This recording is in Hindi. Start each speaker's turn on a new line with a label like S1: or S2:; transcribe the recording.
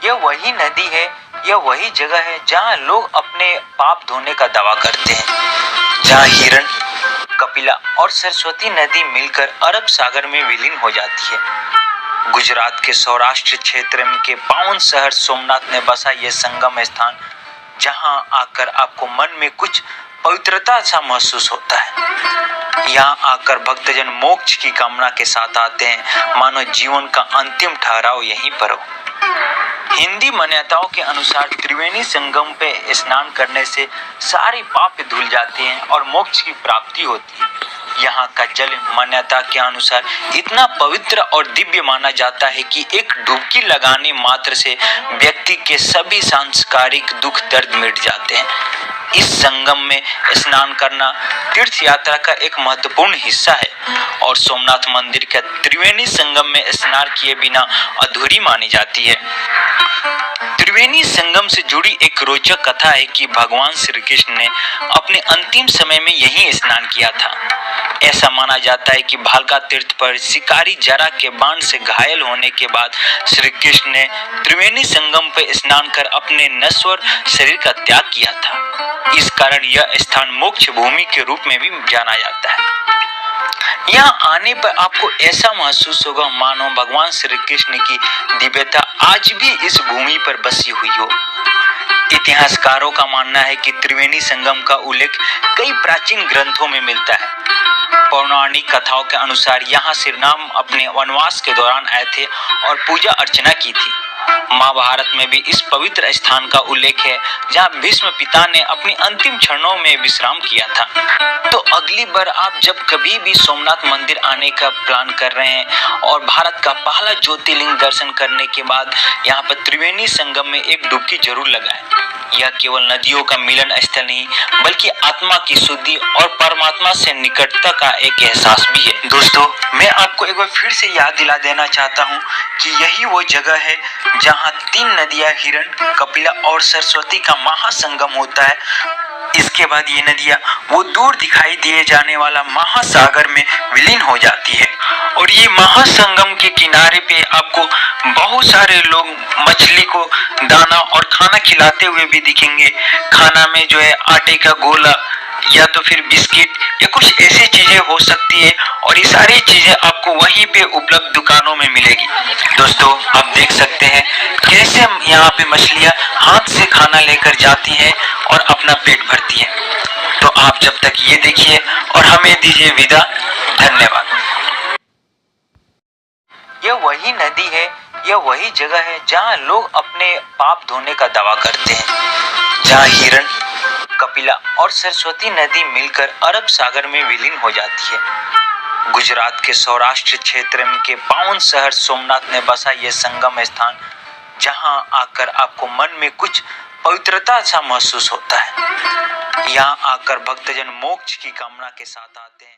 S1: यह वही नदी है, यह वही जगह है जहाँ लोग अपने पाप धोने का दावा करते हैं, जहाँ हिरण, कपिला और सरस्वती नदी मिलकर अरब सागर में विलीन हो जाती है। गुजरात के सौराष्ट्र क्षेत्र के पावन शहर सोमनाथ में बसा यह संगम स्थान, जहां आकर आपको मन में कुछ पवित्रता सा महसूस होता है। यहाँ आकर भक्तजन मोक्ष की कामना के साथ आते हैं, मानो जीवन का अंतिम ठहराव यहीं पर हो। हिंदी मान्यताओं के अनुसार त्रिवेणी संगम पे स्नान करने से सारी पाप धुल जाते हैं और मोक्ष की प्राप्ति होती है। यहाँ का जल मान्यता के अनुसार इतना पवित्र और दिव्य माना जाता है कि एक डुबकी लगाने मात्र से व्यक्ति के सभी सांसारिक दुख दर्द मिट जाते हैं। इस संगम में स्नान करना तीर्थ यात्रा का एक महत्वपूर्ण हिस्सा है और सोमनाथ मंदिर के त्रिवेणी संगम में स्नान किए बिना अधूरी मानी जाती है। त्रिवेणी संगम से जुड़ी एक रोचक कथा है कि भगवान श्री कृष्ण ने अपने अंतिम समय में यहीं स्नान किया था। ऐसा माना जाता है कि भालका तीर्थ पर शिकारी जरा के बाण से घायल होने के बाद श्री कृष्ण ने त्रिवेणी संगम पर स्नान कर अपने नश्वर शरीर का त्याग किया था। इस कारण यह स्थान मोक्ष भूमि के रूप में भी जाना जाता है। यहाँ आने पर आपको ऐसा महसूस होगा मानो भगवान श्री कृष्ण की दिव्यता आज भी इस भूमि पर बसी हुई हो। इतिहासकारों का मानना है कि त्रिवेणी संगम का उल्लेख कई प्राचीन ग्रंथों में मिलता है। पौराणिक कथाओं के अनुसार यहाँ श्री राम अपने वनवास के दौरान आए थे और पूजा अर्चना की थी। महाभारत में भी इस पवित्र स्थान का उल्लेख है, जहाँ भीष्म पिता ने अपनी अंतिम क्षणों में विश्राम किया था। तो अगली बार आप जब कभी भी सोमनाथ मंदिर आने का प्लान कर रहे हैं और भारत का पहला ज्योतिर्लिंग दर्शन करने के बाद यहाँ पर त्रिवेणी संगम में एक डुबकी जरूर लगाएं। यह केवल नदियों का मिलन स्थल नहीं, बल्कि आत्मा की शुद्धि और परमात्मा से निकटता का एक एहसास भी है। दोस्तों, मैं आपको एक बार फिर से याद दिला देना चाहता हूँ कि यही वो जगह है जहाँ 3 नदियाँ हिरण, कपिला और सरस्वती का महासंगम होता है। इसके बाद ये नदियाँ वो दूर दिखाई दिए जाने वाला महासागर में विलीन हो जाती है और ये महासंगम के किनारे पे आपको बहुत सारे लोग मछली को दाना और खाना खिलाते हुए भी दिखेंगे। खाना में जो है आटे का गोला या तो फिर बिस्किट या कुछ ऐसी चीजें हो सकती है और ये सारी चीजें आपको वहीं पे उपलब्ध दुकानों में मिलेगी। दोस्तों, आप देख सकते हैं कैसे यहाँ पे मछलियाँ हाथ से खाना लेकर जाती हैं और अपना पेट भरती हैं। तो आप जब तक ये देखिए और हमें दीजिए विदा। धन्यवाद। यह वही नदी है, यह वही जगह है जहाँ लोग अपने पाप धोने का दावा करते हैं, जहाँ हिरण, कपिला और सरस्वती नदी मिलकर अरब सागर में विलीन हो जाती है। गुजरात के सौराष्ट्र क्षेत्र के पावन शहर सोमनाथ में बसा यह संगम स्थान, जहां आकर आपको मन में कुछ पवित्रता सा महसूस होता है। यहाँ आकर भक्तजन मोक्ष की कामना के साथ आते हैं।